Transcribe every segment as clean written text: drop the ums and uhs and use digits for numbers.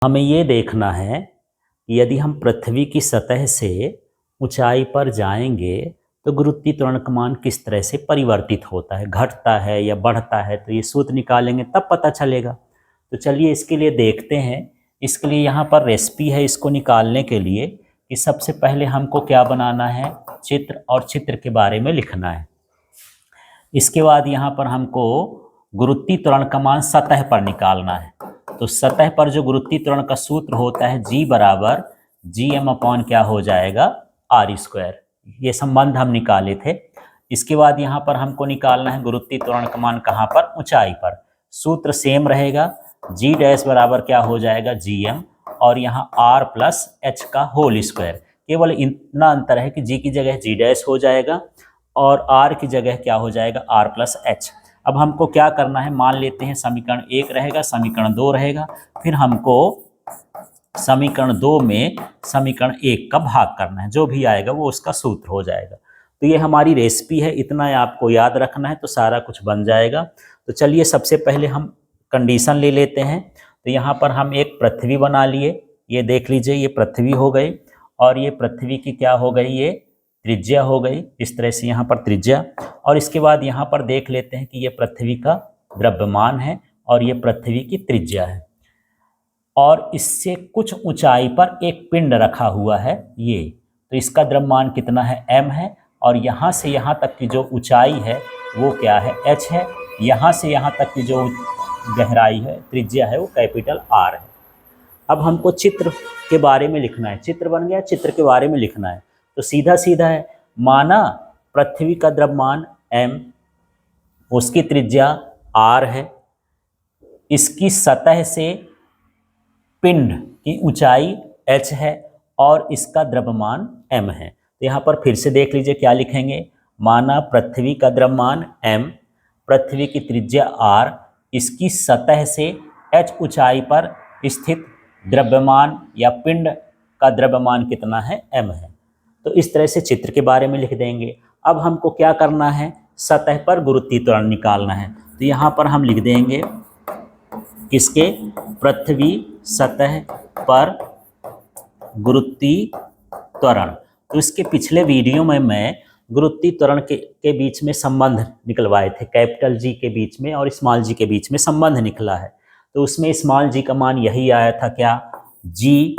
हमें ये देखना है कि यदि हम पृथ्वी की सतह से ऊंचाई पर जाएंगे तो गुरुत्वाकर्षण का मान किस तरह से परिवर्तित होता है, घटता है या बढ़ता है। तो ये सूत्र निकालेंगे तब पता चलेगा। तो चलिए इसके लिए देखते हैं। इसके लिए यहाँ पर रेसिपी है इसको निकालने के लिए कि सबसे पहले हमको क्या बनाना है, चित्र, और चित्र के बारे में लिखना है। इसके बाद यहाँ पर हमको गुरुत्वाकर्षण का मान सतह पर निकालना है। तो सतह पर जो गुरुत्वाकर्षण का सूत्र होता है G बराबर GM अपॉन क्या हो जाएगा, R स्क्वायर। ये संबंध हम निकाले थे। इसके बाद यहाँ पर हमको निकालना है गुरुत्वाकर्षण का मान कहाँ पर, ऊंचाई पर। सूत्र सेम रहेगा, G डैश बराबर क्या हो जाएगा GM, और यहाँ R प्लस H का होल स्क्वायर। केवल इतना अंतर है कि G की जगह G डैश हो जाएगा और R की जगह क्या हो जाएगा, R प्लस H। अब हमको क्या करना है, मान लेते हैं समीकरण 1 रहेगा, समीकरण 2 रहेगा, फिर हमको समीकरण 2 में समीकरण 1 का भाग करना है। जो भी आएगा वो उसका सूत्र हो जाएगा। तो ये हमारी रेसिपी है, इतना आपको याद रखना है तो सारा कुछ बन जाएगा। तो चलिए सबसे पहले हम कंडीशन ले लेते हैं। तो यहाँ पर हम एक पृथ्वी बना लिए, ये देख लीजिए, ये पृथ्वी हो गई, और ये पृथ्वी की क्या हो गई, ये त्रिज्या हो गई। इस तरह से यहाँ पर त्रिज्या, और इसके बाद यहाँ पर देख लेते हैं कि ये पृथ्वी का द्रव्यमान है और ये पृथ्वी की त्रिज्या है, और इससे कुछ ऊंचाई पर एक पिंड रखा हुआ है ये। तो इसका द्रव्यमान कितना है, m है, और यहाँ से यहाँ तक की जो ऊंचाई है वो क्या है, h है। यहाँ से यहाँ तक की जो गहराई है, त्रिज्या है, वो कैपिटल R है। अब हमको चित्र के बारे में लिखना है। चित्र बन गया, चित्र के बारे में लिखना है। तो सीधा सीधा है, माना पृथ्वी का द्रव्यमान m, उसकी त्रिज्या r है, इसकी सतह से पिंड की ऊंचाई h है, और इसका द्रव्यमान m है। तो यहाँ पर फिर से देख लीजिए क्या लिखेंगे, माना पृथ्वी का द्रव्यमान m, पृथ्वी की त्रिज्या r, इसकी सतह से h ऊंचाई पर स्थित द्रव्यमान या पिंड का द्रव्यमान कितना है, m है। तो इस तरह से चित्र के बारे में लिख देंगे। अब हमको क्या करना है, सतह पर गुरुत्वाकर्षण निकालना है। तो यहाँ पर हम लिख देंगे किसके, पृथ्वी सतह पर गुरुत्वाकर्षण। तो इसके पिछले वीडियो में मैं गुरुत्वाकर्षण के बीच में संबंध निकलवाए थे, कैपिटल G के बीच में और स्मॉल g के बीच में संबंध निकला है। तो उसमें स्मॉल g का मान यही आया था, क्या, G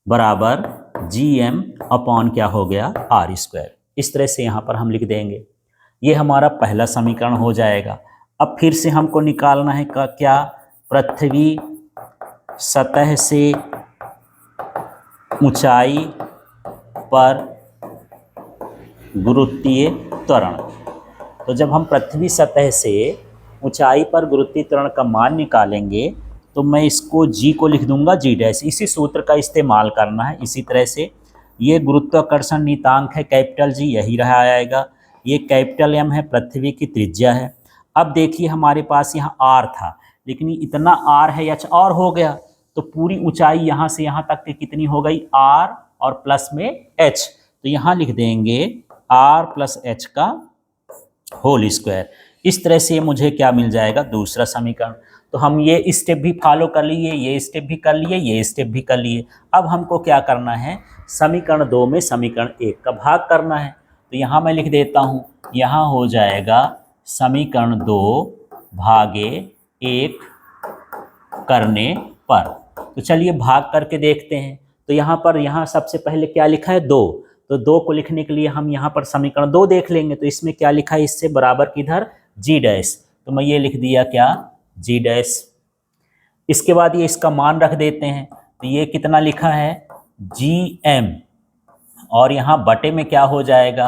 बराबर GM अपॉन क्या हो गया, R स्क्वायर। इस तरह से यहाँ पर हम लिख देंगे। ये हमारा पहला समीकरण हो जाएगा। अब फिर से हमको निकालना है क्या, पृथ्वी सतह से ऊंचाई पर गुरुत्वाकर्षण। तो जब हम पृथ्वी सतह से ऊंचाई पर गुरुत्वाकर्षण का मान निकालेंगे तो मैं इसको G को लिख दूंगा G डैश। इसी सूत्र का इस्तेमाल करना है। इसी तरह से ये गुरुत्वाकर्षण नियतांक है कैपिटल G, यही रहा आएगा। ये कैपिटल M है, पृथ्वी की त्रिज्या है। अब देखिए हमारे पास यहाँ R था, लेकिन इतना R है, H और हो गया, तो पूरी ऊंचाई यहाँ से यहाँ तक की कितनी हो गई, R और प्लस में H। तो यहाँ लिख देंगे R प्लस H का होल स्क्वायर। इस तरह से मुझे क्या मिल जाएगा, दूसरा समीकरण। तो हम ये स्टेप भी फॉलो कर लिए, ये स्टेप भी कर लिए, ये स्टेप भी कर लिए। अब हमको क्या करना है, समीकरण 2 में समीकरण 1 का भाग करना है। तो यहाँ मैं लिख देता हूँ, यहाँ हो जाएगा समीकरण 2 भागे 1 करने पर। तो चलिए भाग करके देखते हैं। तो यहाँ सबसे पहले क्या लिखा है, 2। तो 2 को लिखने के लिए हम यहाँ पर समीकरण 2 देख लेंगे। तो इसमें क्या लिखा है, इससे बराबर किधर, G डैश। तो मैं ये लिख दिया क्या, G डैश। इसके बाद ये इसका मान रख देते हैं। तो ये कितना लिखा है, GM, और यहाँ बटे में क्या हो जाएगा,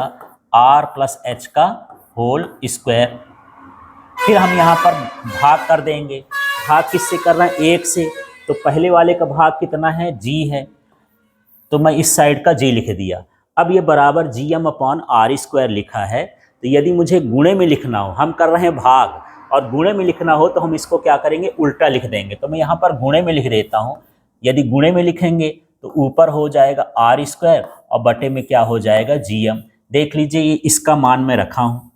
R प्लस H का होल स्क्वायर। फिर हम यहाँ पर भाग कर देंगे। भाग किससे कर रहे हैं, 1 से। तो पहले वाले का भाग कितना है, G है, तो मैं इस साइड का G लिख दिया। अब ये बराबर GM अपॉन R स्क्वायर लिखा है। तो यदि मुझे गुणे में लिखना हो, हम कर रहे हैं भाग, और गुणे में लिखना हो तो हम इसको क्या करेंगे, उल्टा लिख देंगे। तो मैं यहाँ पर गुणे में लिख देता हूँ। यदि गुणे में लिखेंगे तो ऊपर हो जाएगा R स्क्वायर और बटे में क्या हो जाएगा, GM। देख लीजिए ये इसका मान मैं रखा हूँ।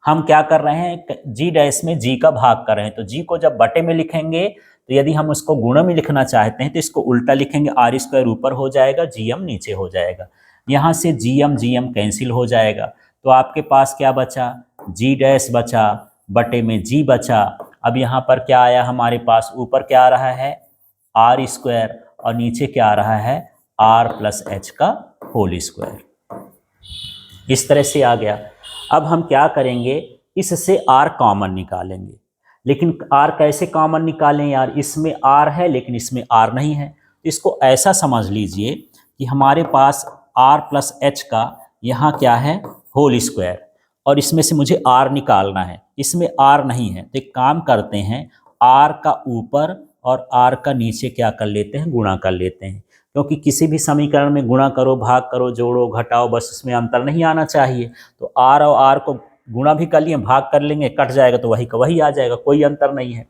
हम क्या कर रहे हैं, G डैश में G का भाग कर रहे हैं। तो G को जब बटे में लिखेंगे तो यदि हम उसको गुणा में लिखना चाहते हैं तो इसको उल्टा लिखेंगे, आर स्क्वायर ऊपर हो जाएगा, जी एम नीचे हो जाएगा। यहाँ से जी एम कैंसिल हो जाएगा, तो आपके पास क्या बचा, जी डैश बचा बटे में जी बचा। अब यहाँ पर क्या आया हमारे पास, ऊपर क्या आ रहा है आर स्क्वायर और नीचे क्या आ रहा है आर प्लस एच का होल स्क्वायर। इस तरह से आ गया। अब हम क्या करेंगे, इससे आर कॉमन निकालेंगे। लेकिन आर कैसे कॉमन निकालें यार, इसमें आर है लेकिन इसमें आर नहीं है। तो इसको ऐसा समझ लीजिए कि हमारे पास आर प्लस एच का यहाँ क्या है होल स्क्वायर, और इसमें से मुझे आर निकालना है, इसमें आर नहीं है। तो एक काम करते हैं, आर का ऊपर और आर का नीचे क्या कर लेते हैं, गुणा कर लेते हैं। क्योंकि किसी भी समीकरण में गुणा करो, भाग करो, जोड़ो, घटाओ, बस इसमें अंतर नहीं आना चाहिए। तो आर और आर को गुणा भी कर लिए, भाग कर लेंगे, कट जाएगा तो वही का वही आ जाएगा, कोई अंतर नहीं है।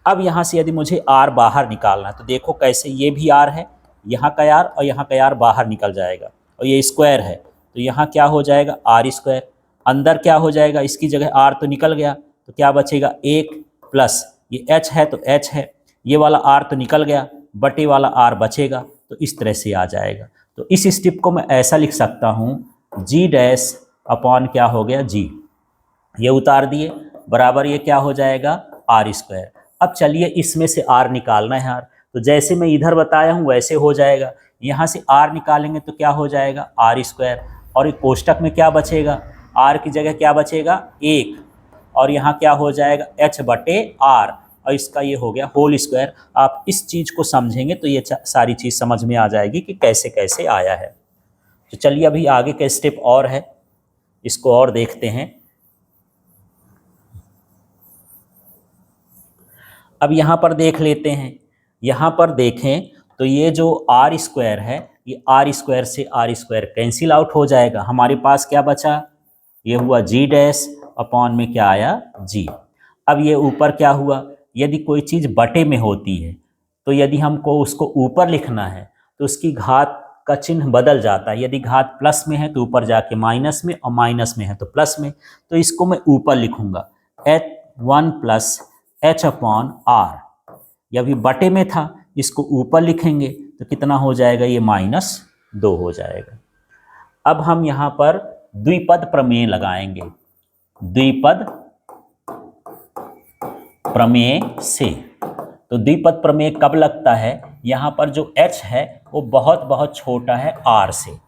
अब यहाँ से यदि मुझे आर बाहर निकालना है तो देखो कैसे, ये भी आर है, यहाँ का आर और यहाँ का आर बाहर निकल जाएगा, और ये स्क्वायर है तो यहाँ क्या हो जाएगा आर स्क्वायर। अंदर क्या हो जाएगा, इसकी जगह आर तो निकल गया तो क्या बचेगा एक प्लस ये एच है तो एच है, ये वाला आर तो निकल गया, बटे वाला आर बचेगा। तो इस तरह से आ जाएगा। तो इस स्टेप को मैं ऐसा लिख सकता हूँ, जी डैश अपॉन क्या हो गया जी, ये उतार दिए, बराबर ये क्या हो जाएगा आर स्क्वायर। अब चलिए इसमें से आर निकालना है यार, तो जैसे मैं इधर बताया हूँ वैसे हो जाएगा। यहाँ से आर निकालेंगे तो क्या हो जाएगा आर स्क्वायर, और एक कोष्टक में क्या बचेगा, आर की जगह क्या बचेगा एक, और यहाँ क्या हो जाएगा एच बटे आर, और इसका ये हो गया होल स्क्वायर। आप इस चीज़ को समझेंगे तो ये सारी चीज़ समझ में आ जाएगी कि कैसे कैसे आया है। तो चलिए अभी आगे का स्टेप और है, इसको और देखते हैं। अब यहाँ पर देख लेते हैं, यहाँ पर देखें तो ये जो आर स्क्वायर है, ये आर स्क्वायर से आर स्क्वायर कैंसिल आउट हो जाएगा। हमारे पास क्या बचा, ये हुआ जी डैश अपॉन में क्या आया जी। अब ये ऊपर क्या हुआ, यदि कोई चीज़ बटे में होती है तो यदि हमको उसको ऊपर लिखना है तो उसकी घात का चिन्ह बदल जाता है। यदि घात प्लस में है तो ऊपर जाके माइनस में, और माइनस में है तो प्लस में। तो इसको मैं ऊपर लिखूंगा H one plus H upon R, यह भी बटे में था, इसको ऊपर लिखेंगे तो कितना हो जाएगा, ये -2 हो जाएगा। अब हम यहाँ पर द्विपद प्रमेय लगाएंगे। द्विपद प्रमेय से, तो द्विपद प्रमेय कब लगता है, यहाँ पर जो h है वो बहुत बहुत छोटा है r से,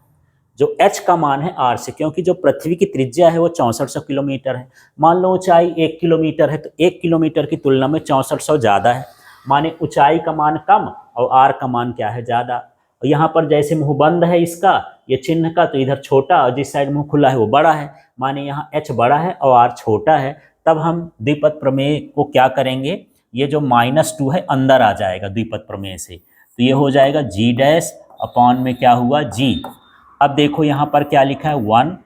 जो h का मान है r से, क्योंकि जो पृथ्वी की त्रिज्या है वो 6400 किलोमीटर है। मान लो ऊंचाई 1 किलोमीटर है तो 1 किलोमीटर की तुलना में 6400 ज़्यादा है, माने ऊंचाई का मान कम और r का मान क्या है ज़्यादा। और यहाँ पर जैसे मुंह बंद है इसका ये चिन्ह का, तो इधर छोटा, और जिस साइड मुंह खुला है वो बड़ा है, माने यहाँ h बड़ा है और r छोटा है। तब हम द्विपद प्रमेय को क्या करेंगे, ये जो -2 है अंदर आ जाएगा द्विपद प्रमेय से, तो ये हो जाएगा जी डैश अपॉन में क्या हुआ जी। अब देखो यहाँ पर क्या लिखा है 1,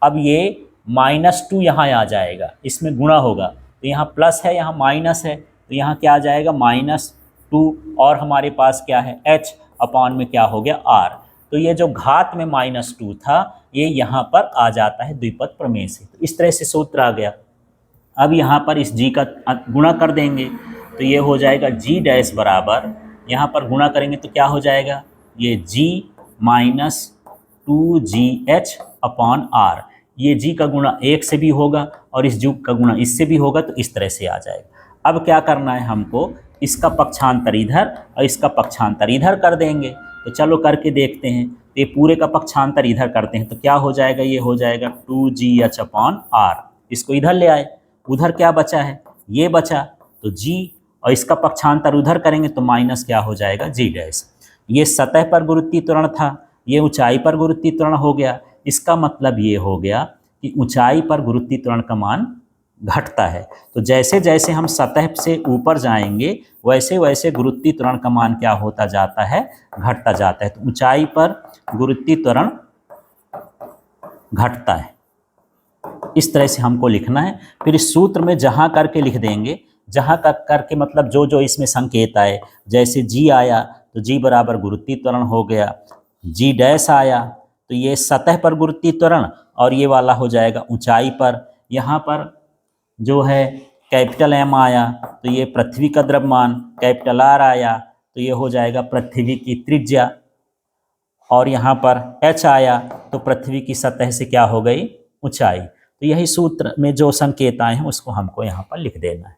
अब ये -2 यहाँ आ जाएगा, इसमें गुणा होगा तो यहाँ प्लस है यहाँ माइनस है, तो यहाँ क्या आ जाएगा -2, और हमारे पास क्या है h अपॉन में क्या हो गया r। तो ये जो घात में -2 था ये यहाँ पर आ जाता है द्विपद प्रमेय से। तो इस तरह से सूत्र आ गया। अब यहाँ पर इस जी का गुणा कर देंगे तो ये हो जाएगा जी डैश बराबर, यहाँ पर गुणा करेंगे तो क्या हो जाएगा, ये जी -2gh अपॉन आर। ये जी का गुणा 1 से भी होगा और इस जी का गुणा इससे भी होगा, तो इस तरह से आ जाएगा। अब क्या करना है हमको, इसका पक्षांतर इधर और इसका पक्षांतर इधर कर देंगे। तो चलो करके देखते हैं। तो ये पूरे का पक्षांतर इधर करते हैं तो क्या हो जाएगा, ये हो जाएगा 2gh अपॉन आर। इसको इधर ले आए, उधर क्या बचा है, ये बचा, तो जी, और इसका पक्षांतर उधर करेंगे तो माइनस क्या हो जाएगा जी डैश। ये सतह पर गुरुत्वीय त्वरण था, ये ऊंचाई पर गुरुत्वीय त्वरण हो गया। इसका मतलब ये हो गया कि ऊंचाई पर गुरुत्वीय त्वरण का मान घटता है। तो जैसे जैसे हम सतह से ऊपर जाएंगे वैसे वैसे गुरुत्वीय त्वरण का मान क्या होता जाता है, घटता जाता है। तो ऊंचाई पर गुरुत्वीय त्वरण घटता है, इस तरह से हमको लिखना है। फिर इस सूत्र में जहाँ करके लिख देंगे, जहाँ करके मतलब जो जो इसमें संकेत आए, जैसे जी आया तो जी बराबर गुरुत्वीय त्वरण हो गया, जी डैश आया तो ये सतह पर गुरुत्वीय त्वरण, और ये वाला हो जाएगा ऊंचाई पर। यहाँ पर जो है कैपिटल एम आया तो ये पृथ्वी का द्रव्यमान, कैपिटल आर आया तो ये हो जाएगा पृथ्वी की त्रिज्या, और यहाँ पर h आया तो पृथ्वी की सतह से क्या हो गई ऊंचाई। तो यही सूत्र में जो संकेत आए हैं उसको हमको यहाँ पर लिख देना है।